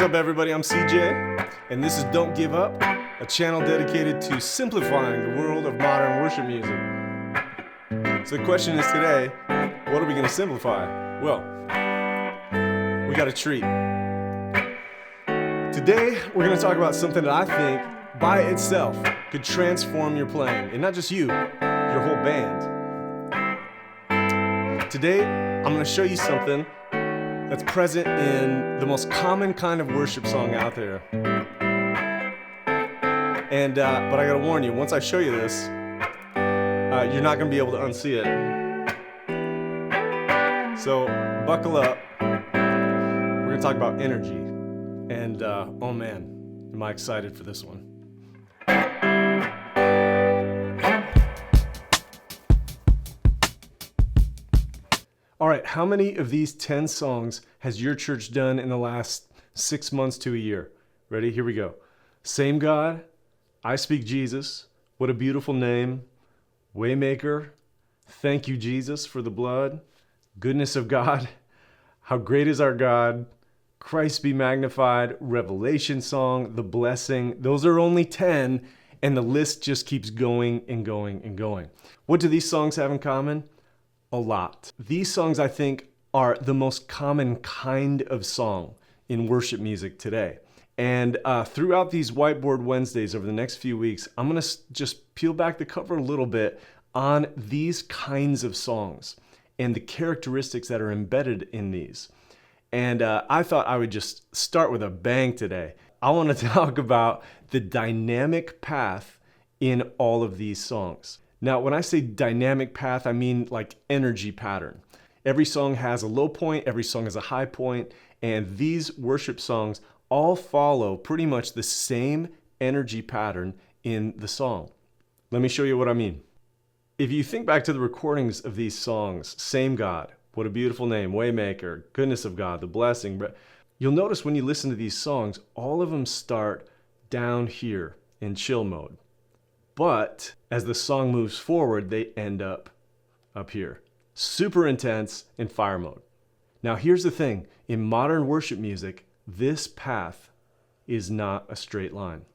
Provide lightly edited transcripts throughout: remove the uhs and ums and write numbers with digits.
up, everybody? I'm CJ, and this is Don't Give Up, a channel dedicated to simplifying the world of modern worship music. So the question is today, what are we going to simplify? Well, we got a treat. Today, we're going to talk about something that I think, by itself, could transform your playing, and not just you, your whole band. Today, I'm going to show you something that's present in the most common kind of worship song out there. And but I gotta warn you, once I show you this, you're not gonna be able to unsee it. So buckle up. We're gonna talk about energy. And oh man, am I excited for this one. All right, how many of these 10 songs has your church done in the last 6 months to a year? Ready? Here we go. Same God, I Speak Jesus, What a Beautiful Name, Waymaker, Thank You Jesus for the Blood, Goodness of God, How Great is Our God, Christ Be Magnified, Revelation Song, The Blessing. Those are only 10, and the list just keeps going and going and going. What do these songs have in common? A lot. These songs, I think, are the most common kind of song in worship music today. And throughout these Whiteboard Wednesdays over the next few weeks, I'm going to just peel back the cover a little bit on these kinds of songs and the characteristics that are embedded in these. And I thought I would just start with a bang today. I want to talk about the dynamic path in all of these songs. Now, when I say dynamic path, I mean like energy pattern. Every song has a low point, every song has a high point, and these worship songs all follow pretty much the same energy pattern in the song. Let me show you what I mean. If you think back to the recordings of these songs, Same God, What a Beautiful Name, Waymaker, Goodness of God, The Blessing, you'll notice when you listen to these songs, all of them start down here in chill mode. But as the song moves forward, they end up here. Super intense in fire mode. Now here's the thing. In modern worship music, this path is not a straight line.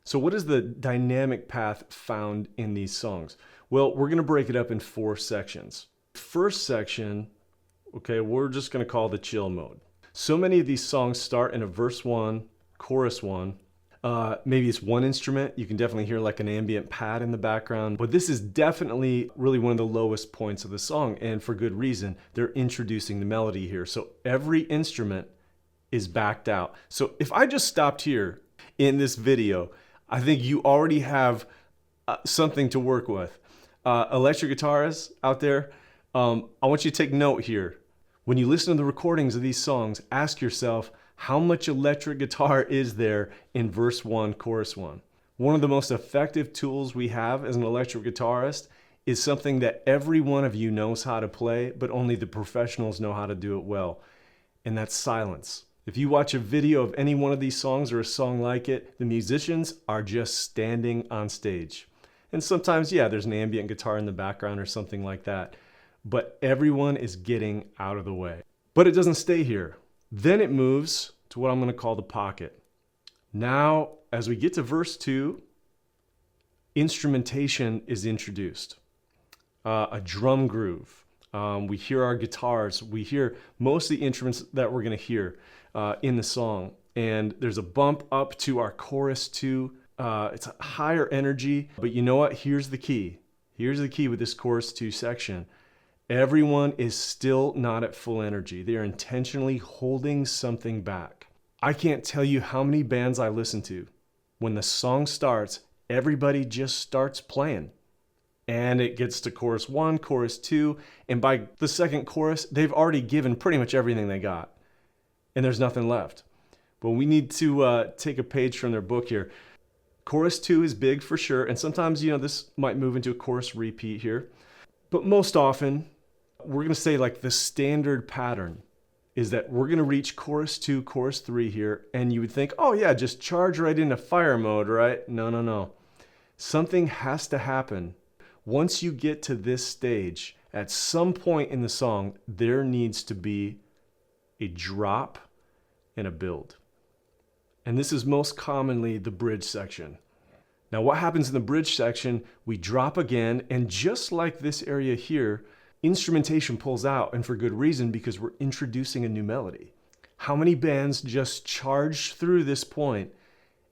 So what is the dynamic path found in these songs? Well, we're going to break it up in 4 sections. First section, okay, we're just going to call the chill mode. So many of these songs start in a verse 1, chorus 1. Maybe it's one instrument. You can definitely hear like an ambient pad in the background. But this is definitely really one of the lowest points of the song. And for good reason. They're introducing the melody here. So every instrument is backed out. So if I just stopped here in this video, I think you already have something to work with. Electric guitarists out there, I want you to take note here. When you listen to the recordings of these songs, ask yourself, how much electric guitar is there in verse 1, chorus 1? One of the most effective tools we have as an electric guitarist is something that every one of you knows how to play, but only the professionals know how to do it well, and that's silence. If you watch a video of any one of these songs or a song like it, the musicians are just standing on stage. And sometimes, yeah, there's an ambient guitar in the background or something like that, but everyone is getting out of the way. But it doesn't stay here. Then it moves to what I'm going to call the pocket. Now, as we get to verse 2, instrumentation is introduced. A drum groove. We hear our guitars. We hear most of the instruments that we're going to hear in the song. And there's a bump up to our chorus 2. It's a higher energy. But you know what? Here's the key. Here's the key with this chorus 2 section. Everyone is still not at full energy. They are intentionally holding something back. I can't tell you how many bands I listen to. When the song starts, everybody just starts playing. And it gets to chorus 1, chorus 2, and by the second chorus, they've already given pretty much everything they got. And there's nothing left. But we need to take a page from their book here. Chorus 2 is big for sure, and sometimes, this might move into a chorus repeat here. But most often, we're going to say like the standard pattern is that we're going to reach chorus 2, chorus 3 here, and you would think, oh yeah, just charge right into fire mode, right? No. Something has to happen. Once you get to this stage, at some point in the song, there needs to be a drop and a build. And this is most commonly the bridge section. Now what happens in the bridge section, we drop again, and just like this area here, instrumentation pulls out, and for good reason, because we're introducing a new melody. How many bands just charge through this point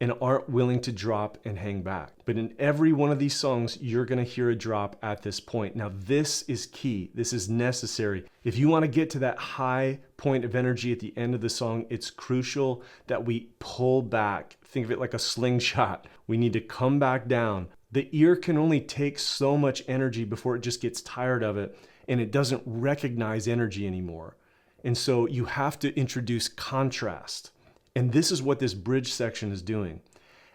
and aren't willing to drop and hang back? But in every one of these songs, you're gonna hear a drop at this point. Now this is key, this is necessary. If you wanna get to that high point of energy at the end of the song, it's crucial that we pull back. Think of it like a slingshot. We need to come back down. The ear can only take so much energy before it just gets tired of it and it doesn't recognize energy anymore. And so you have to introduce contrast. And this is what this bridge section is doing.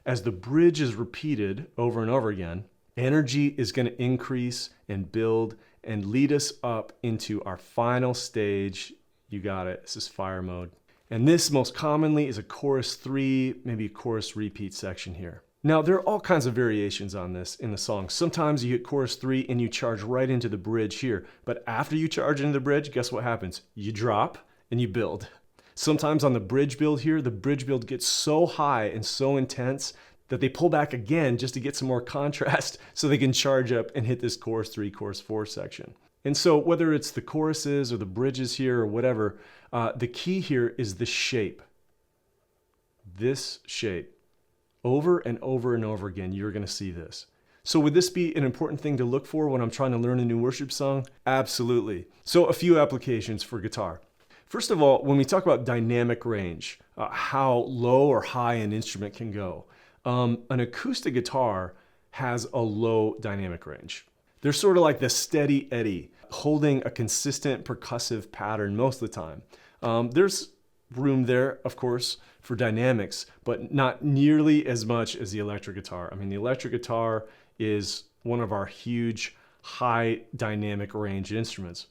As the bridge is repeated over and over again, energy is going to increase and build and lead us up into our final stage. You got it. This is fire mode. And this most commonly is a chorus 3, maybe a chorus repeat section here. Now, there are all kinds of variations on this in the song. Sometimes you hit chorus 3 and you charge right into the bridge here. But after you charge into the bridge, guess what happens? You drop and you build. Sometimes on the bridge build here, the bridge build gets so high and so intense that they pull back again just to get some more contrast so they can charge up and hit this chorus 3, chorus 4 section. And so whether it's the choruses or the bridges here or whatever, the key here is the shape. This shape. Over and over and over again, you're going to see this. So would this be an important thing to look for when I'm trying to learn a new worship song? Absolutely. So a few applications for guitar. First of all, when we talk about dynamic range, how low or high an instrument can go, an acoustic guitar has a low dynamic range. They're sort of like the steady Eddie, holding a consistent percussive pattern most of the time. There's room there, of course, for dynamics, but not nearly as much as the electric guitar. I mean, the electric guitar is one of our huge high dynamic range instruments.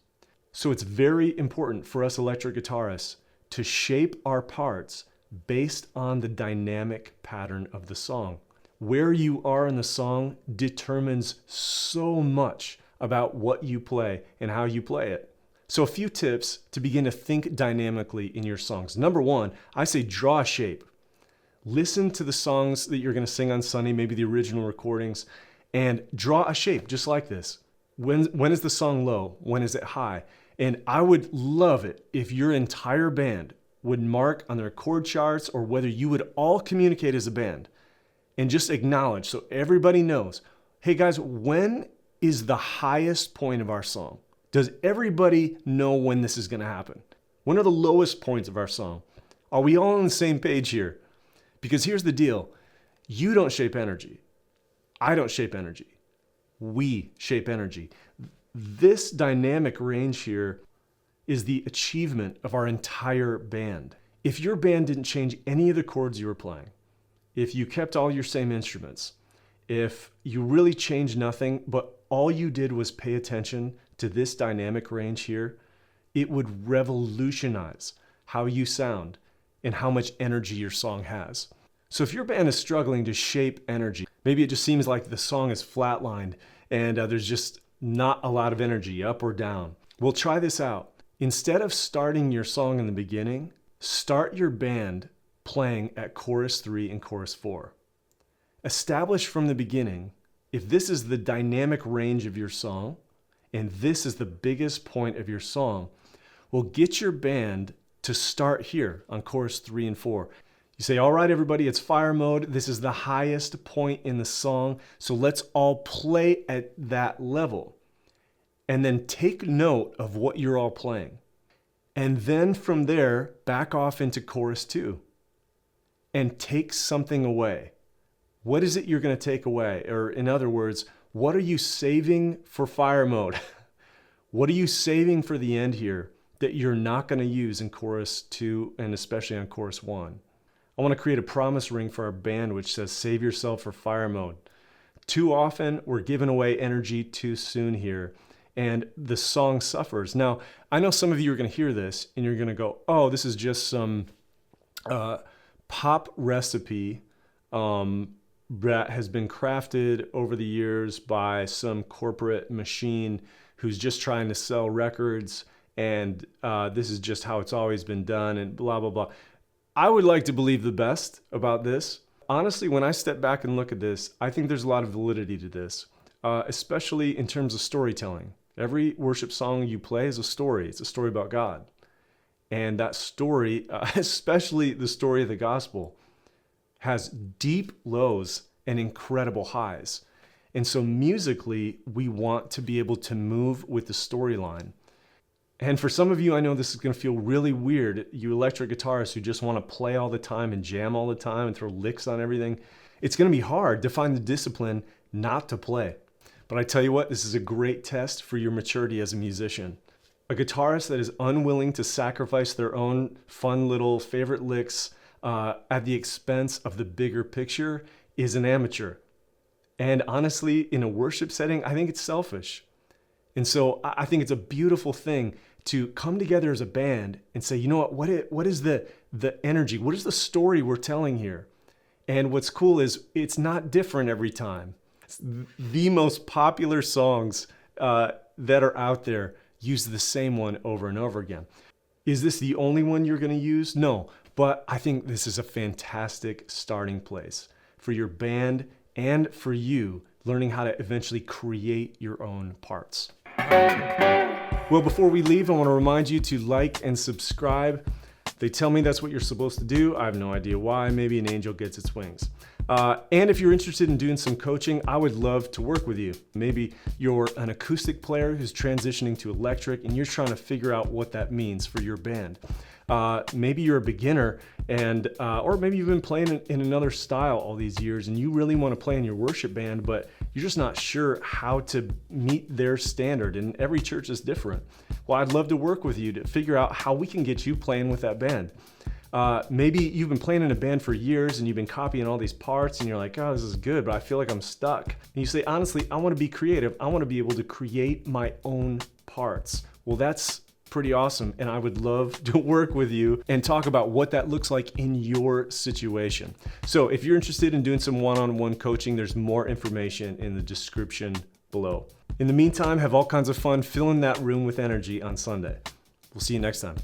So it's very important for us electric guitarists to shape our parts based on the dynamic pattern of the song. Where you are in the song determines so much about what you play and how you play it. So a few tips to begin to think dynamically in your songs. Number one, I say draw a shape. Listen to the songs that you're going to sing on Sunday, maybe the original recordings, and draw a shape just like this. When is the song low? When is it high? And I would love it if your entire band would mark on their chord charts, or whether you would all communicate as a band and just acknowledge so everybody knows, hey guys, when is the highest point of our song? Does everybody know when this is going to happen? When are the lowest points of our song? Are we all on the same page here? Because here's the deal. You don't shape energy. I don't shape energy. We shape energy. This dynamic range here is the achievement of our entire band. If your band didn't change any of the chords you were playing, if you kept all your same instruments, if you really changed nothing, but all you did was pay attention to this dynamic range here, it would revolutionize how you sound and how much energy your song has. So if your band is struggling to shape energy, maybe it just seems like the song is flatlined and there's just not a lot of energy up or down. Well, try this out. Instead of starting your song in the beginning, start your band playing at chorus 3 and chorus 4. Establish from the beginning, if this is the dynamic range of your song, and this is the biggest point of your song, well, get your band to start here on chorus 3 and 4. You say, all right, everybody, it's fire mode. This is the highest point in the song, so let's all play at that level. And then take note of what you're all playing. And then from there, back off into chorus 2 and take something away. What is it you're going to take away? Or in other words, what are you saving for fire mode? What are you saving for the end here that you're not going to use in chorus 2 and especially on chorus 1? I want to create a promise ring for our band which says, save yourself for fire mode. Too often, we're giving away energy too soon here, and the song suffers. Now, I know some of you are going to hear this and you're going to go, oh, this is just some pop recipe that has been crafted over the years by some corporate machine who's just trying to sell records, and this is just how it's always been done, and blah, blah, blah. I would like to believe the best about this. Honestly, when I step back and look at this, I think there's a lot of validity to this, especially in terms of storytelling. Every worship song you play is a story. It's a story about God. And that story, especially the story of the gospel, has deep lows and incredible highs. And so musically, we want to be able to move with the storyline. And for some of you, I know this is going to feel really weird. You electric guitarists who just want to play all the time and jam all the time and throw licks on everything. It's going to be hard to find the discipline not to play. But I tell you what, this is a great test for your maturity as a musician. A guitarist that is unwilling to sacrifice their own fun little favorite licks at the expense of the bigger picture is an amateur. And honestly, in a worship setting, I think it's selfish. And so I think it's a beautiful thing to come together as a band and say, you know what is the energy? What is the story we're telling here? And what's cool is it's not different every time. It's the most popular songs that are out there use the same one over and over again. Is this the only one you're going to use? No, but I think this is a fantastic starting place for your band and for you learning how to eventually create your own parts. Well, before we leave, I want to remind you to like and subscribe. They tell me that's what you're supposed to do. I have no idea why. Maybe an angel gets its wings. And if you're interested in doing some coaching, I would love to work with you. Maybe you're an acoustic player who's transitioning to electric and you're trying to figure out what that means for your band. Maybe you're a beginner or maybe you've been playing in another style all these years and you really want to play in your worship band, but you're just not sure how to meet their standard, and every church is different. Well, I'd love to work with you to figure out how we can get you playing with that band. Maybe you've been playing in a band for years and you've been copying all these parts and you're like, oh, this is good, but I feel like I'm stuck. And you say, honestly, I want to be creative. I want to be able to create my own parts. Well, that's pretty awesome. And I would love to work with you and talk about what that looks like in your situation. So if you're interested in doing some one-on-one coaching, there's more information in the description below. In the meantime, have all kinds of fun filling that room with energy on Sunday. We'll see you next time.